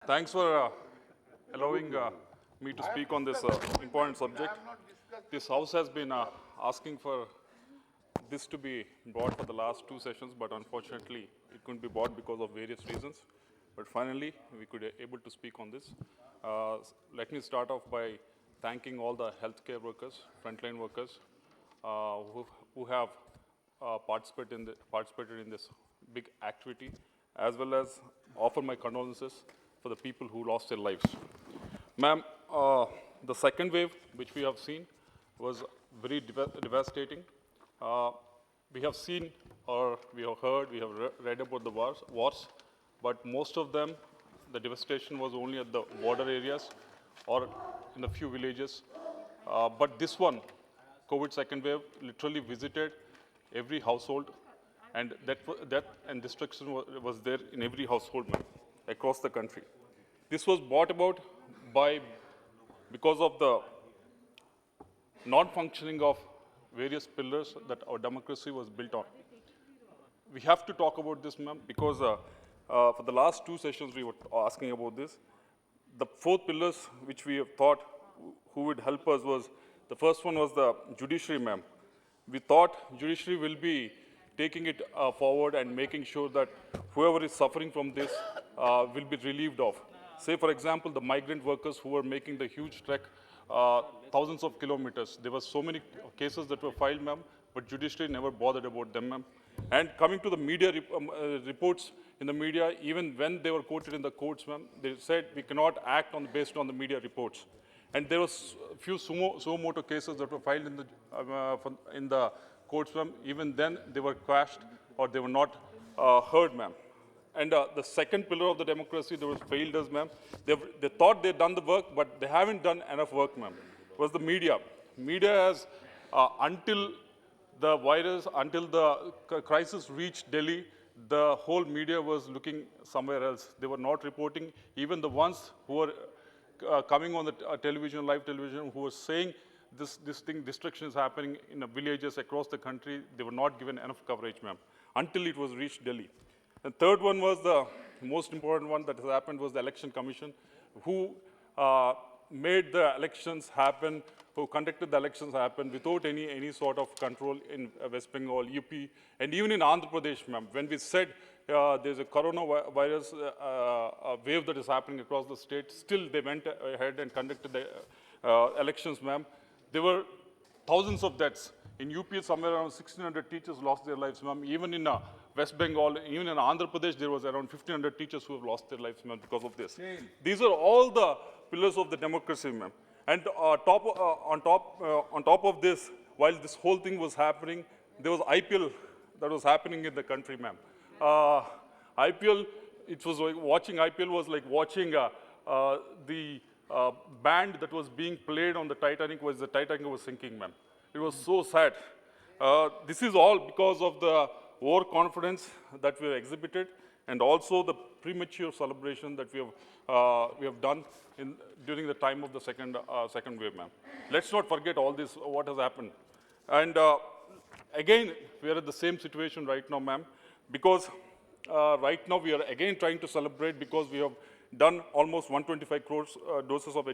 Thanks for allowing me to speak on this important subject. This House has been asking for this to be brought for the last two sessions, but unfortunately, it couldn't be brought because of various reasons. But finally, we could able to speak on this. Let me start off by thanking all the healthcare workers, frontline workers, who have participated in this big activity, as well as offer my condolences for the people who lost their lives. Ma'am, the second wave, which we have seen, was very devastating. We have seen, or we have heard, we have read about the wars, but most of them, the devastation was only at the border areas or in a few villages. But this one, COVID second wave, literally visited every household, and that and destruction was there in every household, ma'am, across the country. This was brought about because of the non-functioning of various pillars that our democracy was built on. We have to talk about this, ma'am, because for the last two sessions we were asking about this. The four pillars which we have thought who would help us was, the first one was the judiciary, ma'am. We thought judiciary will be taking it forward and making sure that whoever is suffering from this will be relieved of. Say, for example, the migrant workers who were making the huge trek thousands of kilometers. There were so many cases that were filed, ma'am, but judiciary never bothered about them, ma'am. And coming to the media reports in the media, even when they were quoted in the courts, ma'am, they said we cannot act based on the media reports. And there was a few suo motu cases that were filed in the courts, ma'am. Even then, they were quashed or they were not heard, ma'am. And the second pillar of the democracy, there was failed us, ma'am. They thought they'd done the work, but they haven't done enough work, ma'am. Was the media. Media has, until the virus, until the crisis reached Delhi, the whole media was looking somewhere else. They were not reporting. Even the ones who were coming on the television, live television, who were saying this destruction is happening in villages across the country, they were not given enough coverage, ma'am, until it was reached Delhi. The third one was the most important one that has happened was the Election Commission, who made the elections happen, who conducted the elections happen without any sort of control in West Bengal, UP, and even in Andhra Pradesh, ma'am. When we said there's a coronavirus wave that is happening across the state, still they went ahead and conducted the elections, ma'am. There were thousands of deaths. In UP, somewhere around 1,600 teachers lost their lives, ma'am. Even in West Bengal, even in Andhra Pradesh, there was around 1,500 teachers who have lost their lives, ma'am, because of this. These are all the pillars of the democracy, ma'am. And on top of this, while this whole thing was happening, there was IPL that was happening in the country, ma'am. IPL, it was like watching IPL was like watching the band that was being played on the Titanic was the Titanic was sinking, ma'am. It was so sad. This is all because of the overconfidence that we have exhibited, and also the premature celebration that we have done during the time of the second wave, ma'am. Let's not forget all this, what has happened. And again, we are at the same situation right now, ma'am, because right now we are again trying to celebrate because we have done almost 125 crores doses of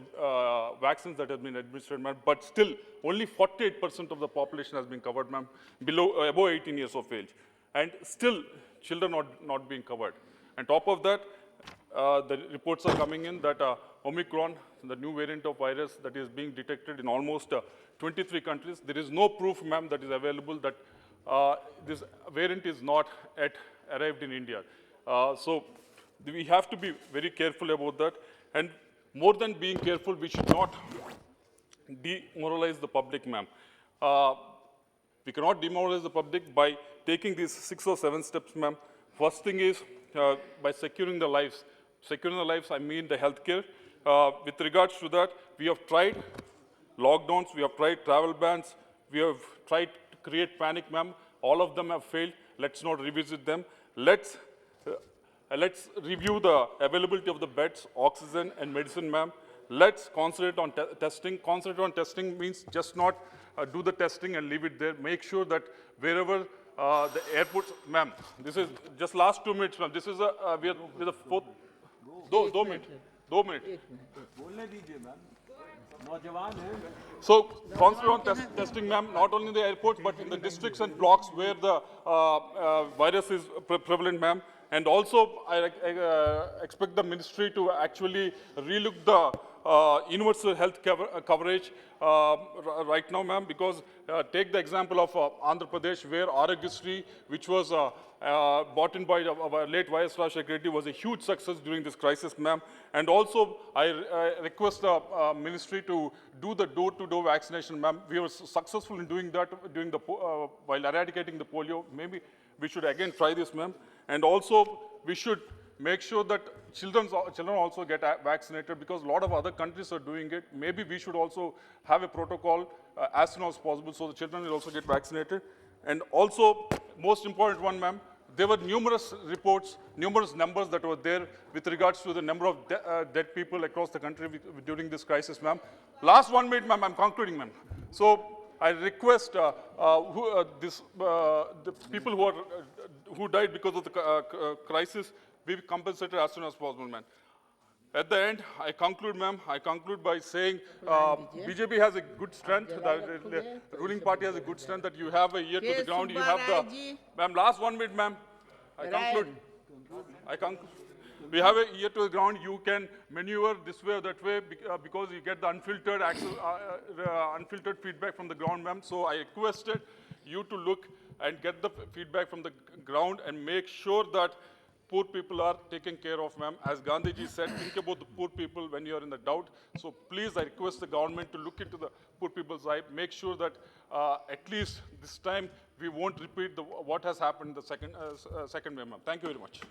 vaccines that have been administered, ma'am. But still, only 48% of the population has been covered, ma'am, above 18 years of age. And still, children are not being covered. On top of that, the reports are coming in that Omicron, the new variant of virus that is being detected in almost 23 countries. There is no proof, ma'am, that is available that this variant is not yet arrived in India. So we have to be very careful about that. And more than being careful, we should not demoralize the public, ma'am. We cannot demoralize the public by taking these 6 or 7 steps, ma'am. First thing is by securing the lives. Securing the lives, I mean the healthcare. With regards to that, we have tried lockdowns, we have tried travel bans, we have tried to create panic, ma'am. All of them have failed. Let's not revisit them. Let's review the availability of the beds, oxygen, and medicine, ma'am. Let's concentrate on testing. Concentrate on testing means just not do the testing and leave it there. Make sure that wherever the airports, ma'am, this is just last 2 minutes, ma'am. This is we are with the fourth. दो minute 2 minute एक minute बोलने दीजिए ma'am, नौजवान हैं। So, concentrate on testing, ma'am, not only in the airports, but in the districts and blocks where the virus is prevalent, ma'am. And also, I expect the ministry to actually relook the universal health coverage right now, ma'am, because take the example of Andhra Pradesh, where Aragyasri, which was brought in by our late YS Rajshekar Reddy, was a huge success during this crisis, ma'am. And also, I request the ministry to do the door-to-door vaccination, ma'am. We were successful in doing that during the while eradicating the polio. Maybe we should again try this, ma'am. And also, we should make sure that children also get vaccinated, because a lot of other countries are doing it. Maybe we should also have a protocol as soon as possible so the children will also get vaccinated. And also, most important one, ma'am, there were numerous reports, numerous numbers that were there with regards to the number of dead people across the country during this crisis, ma'am. Last 1 minute, ma'am, I'm concluding, ma'am. So I request the people who died because of the crisis be compensated as soon as possible, ma'am. At the end, I conclude, ma'am, I conclude by saying BJP has a good strength, the ruling party has a good strength, that you have a ear to the ground, you have the... Ma'am, last 1 minute, ma'am. I conclude. I conclude. We have a ear to the ground, you can maneuver this way or that way because you get the unfiltered access, unfiltered feedback from the ground, ma'am. So I requested you to look and get the feedback from the ground and make sure that poor people are taken care of, ma'am. As Gandhiji said, think about the poor people when you are in the doubt. So please, I request the government to look into the poor people's eye, make sure that at least this time we won't repeat what has happened the second way, ma'am. Thank you very much.